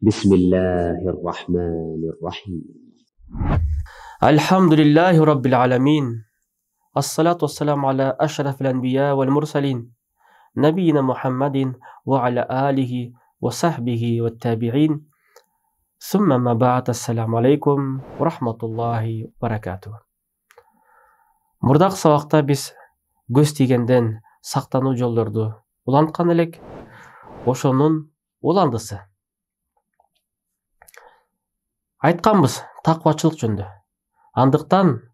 بسم الله الرحمن الرحيم. الحمد لله رب العالمين. الصلاة والسلام على أشرف الأنبياء والمرسلين نبينا محمد وعلى آله وصحبه والتابعين ثم ما بعد. السلام عليكم ورحمة الله وبركاته. Мурдак сабакта биз көз тийгенден сактануу жолдорду уланткан элек. Ошонун уландысы. Айтканбыз таквачылык жөнүндө. Андыктан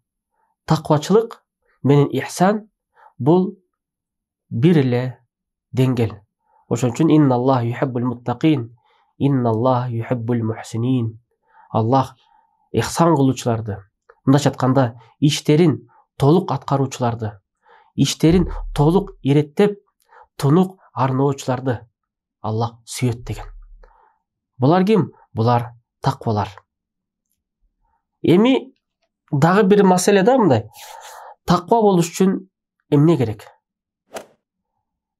таквачылык менен ихсан бул бир эле деңгел. Ошон үчүн инналлах юхиббул муттакин, инналлах юхиббул мухсинин. Аллах ихсан кылуучуларды, мындайча айтканда, иштерин толук аткаруучуларды, иштерин толук иреттеп, тунук арноочуларды Аллах сүйөт деген. Булар ким? Булар таквалар. Эми дагы бир маселе да мындай. Таква болуш үчүн эмне керек?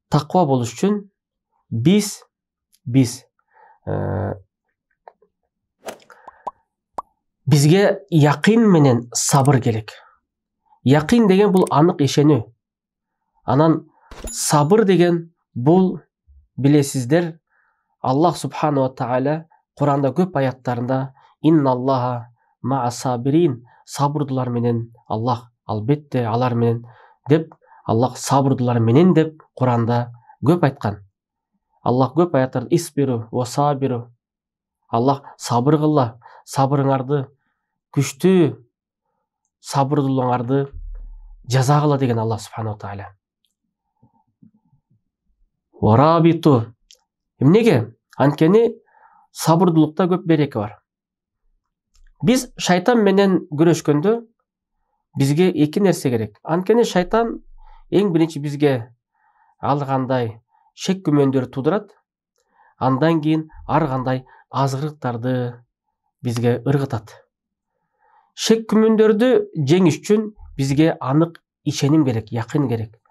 Таква болуш үчүн биз бизге якын менен сабыр керек. Якын деген бул анык ишенүү. Анан сабыр деген бул, билесиздер, Аллах субхана ва тааля Куранда көп аяттарында инналлаха ма'a сабирин, сабырдуулар менен Аллах албетте алар менен деп, Аллах сабырдуулар менен деп Куранда көп айткан. Аллах көп аяттарда исбиру ва сабиру, Аллах сабыр кылла, сабырыңарды күчтүү, сабырдуулуңарды жаза кыла деген Аллах субхана ва тааля. Варабиту. Эмнеге? Анткени сабырдуулукта көп береке бар. Биз шайтан менен күрөшкөндө бизге эки нерсе керек. Анткени шайтан эң биринчи бизге ал кандай шек күмөндөр туудурат. Андан кийин ар кандай азгырыктарды бизге ыргытат. Шек күмөндөрдү жеңиш үчүн бизге анык ишеним керек, якын керек.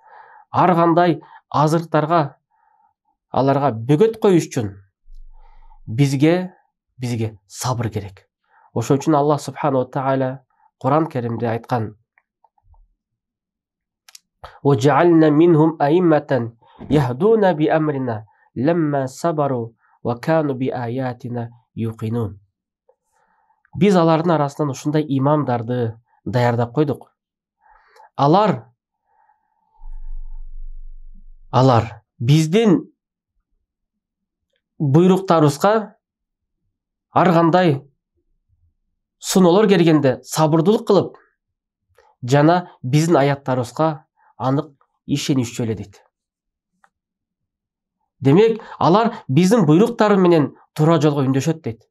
Ар кандай азгырыктарга, аларга бөгөт коюш үчүн бизге сабыр керек. Ошон үчүн Аллах субхана ва тааля Куран Керимде айткан: "Ва жа'ална минхум аимматан яхдуна би амрина ламма сабару ва кану би аятина юқинун." Биз алардын арасынан ушундай имамдарды даярдап койдук. Алар биздин буйруктарыбызга ар кандай суноолор келгенде сабырдуулук кылып, жана биздин аяттарыбызга анык ишенишчү эле дейт. Демек, алар биздин буйруктары менен туура жолго үндөшөт дейт.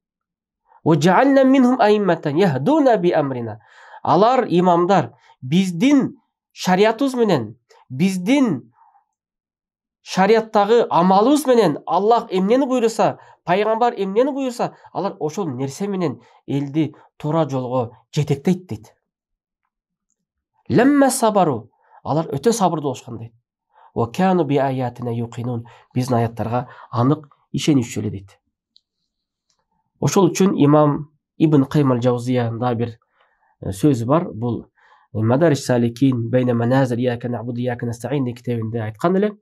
وَجَعَلْنَا مِنْهُمْ أَئِمَّةً يَهْدُونَ بِأَمْرِنَا. Алар имамдар биздин шариятыбыз менен, биздин шарияттагы амалыбыз менен Аллах эмнени буйруса, пайгамбар эмнени буйруса, алар ошол нерсе менен элди туура жолго жетектейт дейт. Лемме сабару. Алар өтө сабырдуу болушкан дейт. Ва кану би аятина юқинун. Биздин аяттарга анык ишенишчү эле дейт. Ошол үчүн имам Ибн Каййим аль-Жаузиянда бир сөзү бар. Бул Мадарис саликин бейне маназил ияка набуду ияка настаин китебинде айткан эле: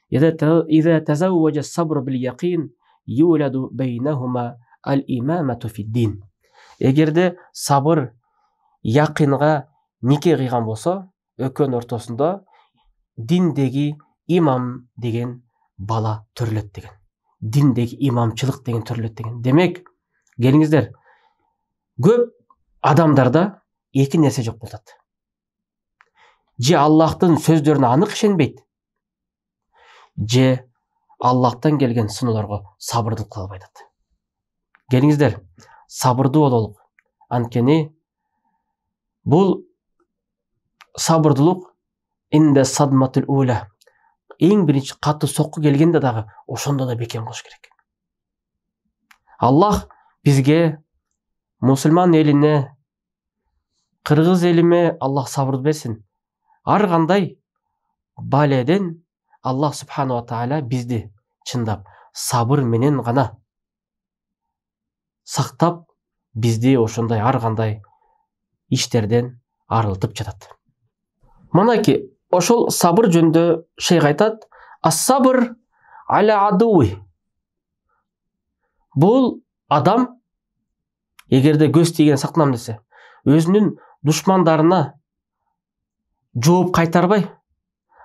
"Иза тазавважа сабр бил яқин юладу бейнахума аль-имамату фид-дин." Эгерде сабыр якынга нике кыйган болсо, экөөнүн ортосунда диндеги имам деген бала төрөлөт деген. Диндеги имамчылык деген төрөлөт деген. Демек, келиңиздер, көп адамдарда эки нерсе жок болот. Же Аллахтын сөздөрүнө анык ишенбейт, же Аллахтан келген суноолорго сабырдуулук кыла албай атат. Келиңиздер, сабырдуу бололук. Анткени бул сабырдуулук инде садматул ула. Эң биринчи катты сокку келгенде дагы ошондо да бекем кылыш керек. Аллах бизге, мусулман элине, кыргыз элиме Аллах сабыр берсин. Ар кандай баледен Аллах субхана ва тааля бизди чындап сабыр менен гана сактап бизди ошондой ар кандай иштерден арылтып жатат. Мынакей ошол сабыр жөнүндө шейх айтат: ас-сабр аля адуи. Бул адам эгерде көз тийген сактанам десе, өзүнүн душмандарына жооп кайтарбай,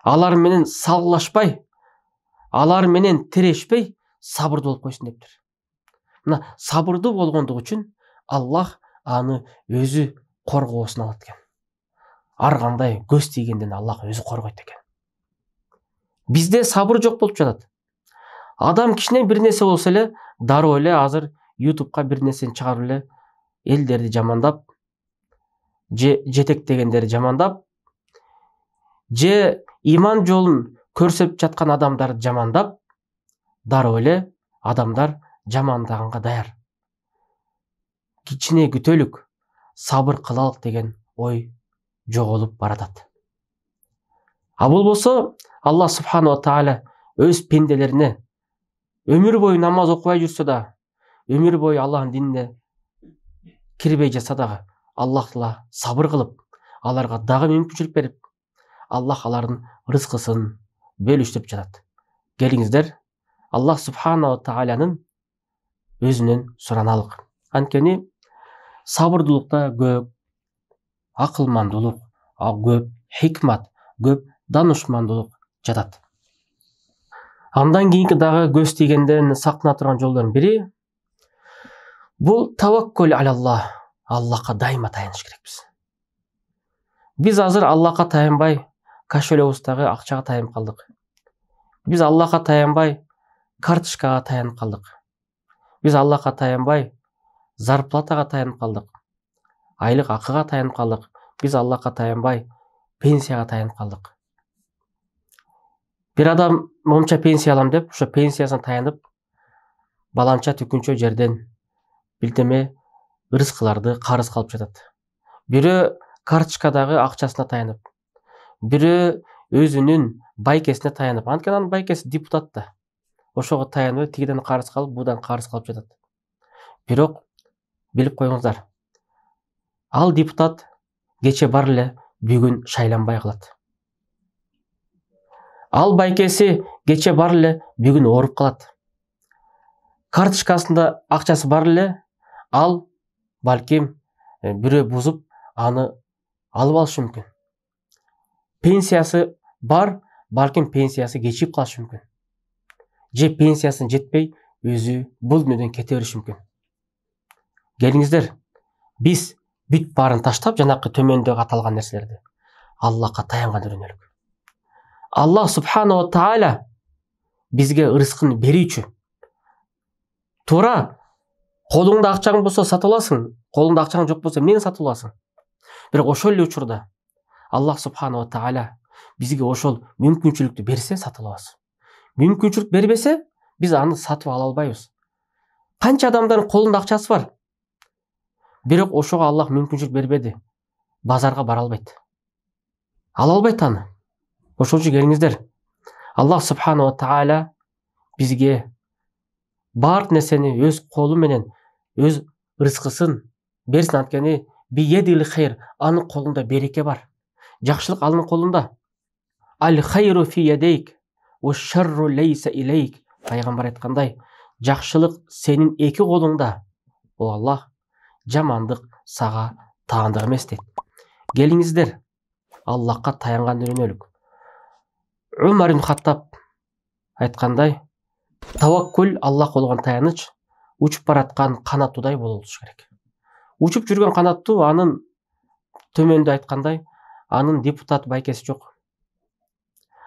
алар менен салгылашпай, алар менен тирешпей сабырдуу болуп койсун дептир. Мына сабырдуу болгондугу үчүн Аллах аны өзү коргоосун алат экен. Ар кандай көз тийгенден Аллах өзү коргойт экен. Бизде сабыр жок болуп жатат. Адам кичине бир нерсе болсо эле дароо эле азыр YouTube'ка бир нерсени чыгарып эле элдерди жамандап, же жетектегендерди жамандап, же иман жолун көрсөтүп жаткан адамдарды жамандап, дароо эле адамдар жамандаганга даяр. Кичине күтөлүк сабыр кылалык деген ой жоголуп баратат. А бул болсо Аллах субхана ва тааля өз пенделерине өмүр бою намаз окубай жүрсө да, өмүр бою Аллахтын динине кирбей жатса дагы, Аллах сабыр кылып, аларга дагы мүмкүнчүлүк берип, Аллах алардын рызкысын бөлүштүрүп жатат. Келиңиздер, Аллах субхана ва таалянын өзүнөн сураналык. Анткени сабырдуулукта көп акылмандуулук, көп хикмат, көп данышмандуулук жатат. Андан кийинки дагы көз тийгенден сактана турган жолдордун бири бул таваккул алаллах. Аллахка дайыма таяныш керекпиз. Биз азыр Аллахка таянбай, кошелегибиздагы акчага таянып калдык. Биз Аллахка таянбай, карточкага таянып калдык. Биз Аллахка таянбай, зарплатага таянып калдык. Айлык акыга таянып калдык. Биз Аллахка таянбай, пенсияга таянып калдык. Бир адам момча пенсия алам деп, ошо пенсиясына таянып, баланча түкүнчө жерден билдеме рызкыларды карыз калып жатат. Бирөө карточкадагы акчасына таянып, бирөө өзүнүн байкесине таянып, анткени анын байкеси депутат да. Ошого таянып, тигиден карыз калып, будан карыз калып жатат. Бирок билип коюңуздар, ал депутат кече бар эле, бүгүн шайланбай калат. Ал байкеси кече бар эле, бүгүн ооруп калат. Карточкасында акчасы бар эле, ал балким бирөө бузуп, аны алып алышы мүмкүн. Пенсиясы бар, балким пенсиясы кечип калышы мүмкүн. Же пенсиясын жетпей, өзү бул дүнүйдөн кете бериши мүмкүн. Келиңиздер, биз бүт баарын таштап, жанакы төмөндөгү аталган нерселерди Аллахка таянганды үйрөнөлүк. Аллах субхана ва тааля бизге рызкын берүүчү. Туура, колуңда акчаң болсо сатып аласың, колуңда акчаң жок болсо эмнени сатып аласың? Бирок ошол эле учурда Аллах субхана ва тааля бизге ошол мүмкүнчүлүктү берсе сатып алабыз. Мүмкүнчүлүк бербесе, биз аны сатып ала албайбыз. Канча адамдардын колунда акчасы бар, бирок ошого Аллах мүмкүнчүлүк бербеди. Базарга бара албайт. Ала албайт аны. Ошол үчүн келиңиздер, Аллах субхана ва тааля бизге баардык нерсени өз колу менен, өз рызкысын берсин. Анткени биедил хайр, анын колунда береке бар. Жакшылык анын колунда. Ал хайру фи ядейк ва шарру лейса илейк. Пайгамбар айткандай, жакшылык сенин эки колуңда. О Аллах, жамандык сага таандык эмес дейт. Келиңиздер, Аллахка таянганды үйрөнөлүк. Умар ибн Хаттаб айткандай, таваккул, Аллах болгон таяныч учуп бараткан канаттуудай болушу керек. Учуп жүргөн канаттуу, анын төмөндө айткандай, анын депутат байкеси жок,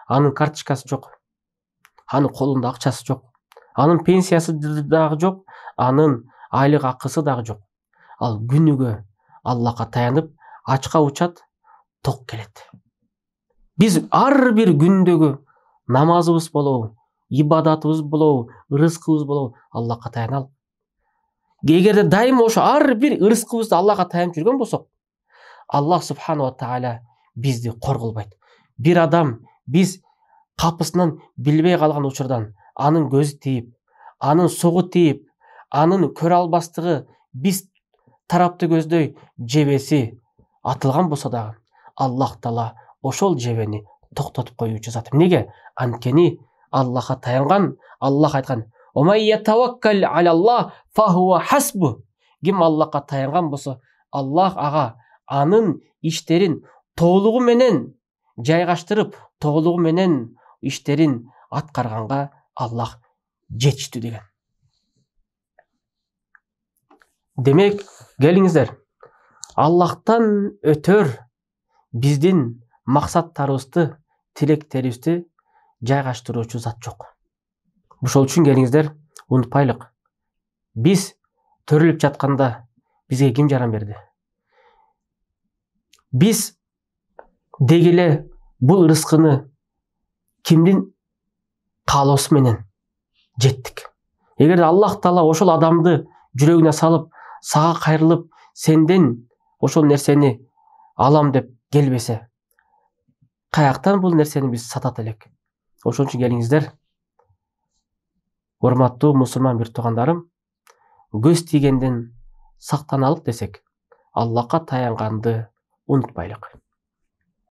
анын карточкасы жок, анын колунда акчасы жок, анын пенсиясы дагы жок, анын айлык акысы дагы жок. Ал күнүгө Аллахка таянып, ачка учат, ток келет. Биз ар бир күндөгү намазыбыз болобу, ибадатыбыз болобу, рызкыбыз болобу, Аллахка таяналы. Эгерде дайыма ошо ар бир рызкыбызды Аллахка таянып жүргөн болсок, Аллах субхана ва тааля бизди корголбойт. Бир адам биз капысынан билбей калган учурдан анын көзү тийип, анын сугу тийип, анын көрө албастыгы биз тарапты көздөй жебеси атылган болсо дагы Аллах Таала ошол жебени токтотуп коюучу зат. Неге? Анткени Аллахка таянган, Аллах айткан: "Омай ятаваккал алаллах фахуа хасбу". Ким Аллахка таянган болсо, Аллах ага анын иштерин толугу менен жайгаштырып, толугу менен иштерин аткарганга Аллах жетиштүү деген. Демек, келиңиздер, Аллахтан өтөр биздин максаттарыбызды, тилектерибизди жайгаштыруучу зат жок. Ошол үчүн келиңиздер, унутпайлык. Биз төрөлүп жатканда бизге ким жаран берди? Биз дегеле бул рызкыны кимдин каалоосу менен жеттик. Эгерде Аллах Таала ошол адамды жүрөгүнө салып, сага кайрылып, сенден ошол нерсени алам деп келбесе, каяктан бул нерсени биз сатат элек? Ошон үчүн келиңиздер, урматтуу мусулман бир туугандарым, көз тийгенден сактаналык десек, Аллахка таянганды унутпайлык.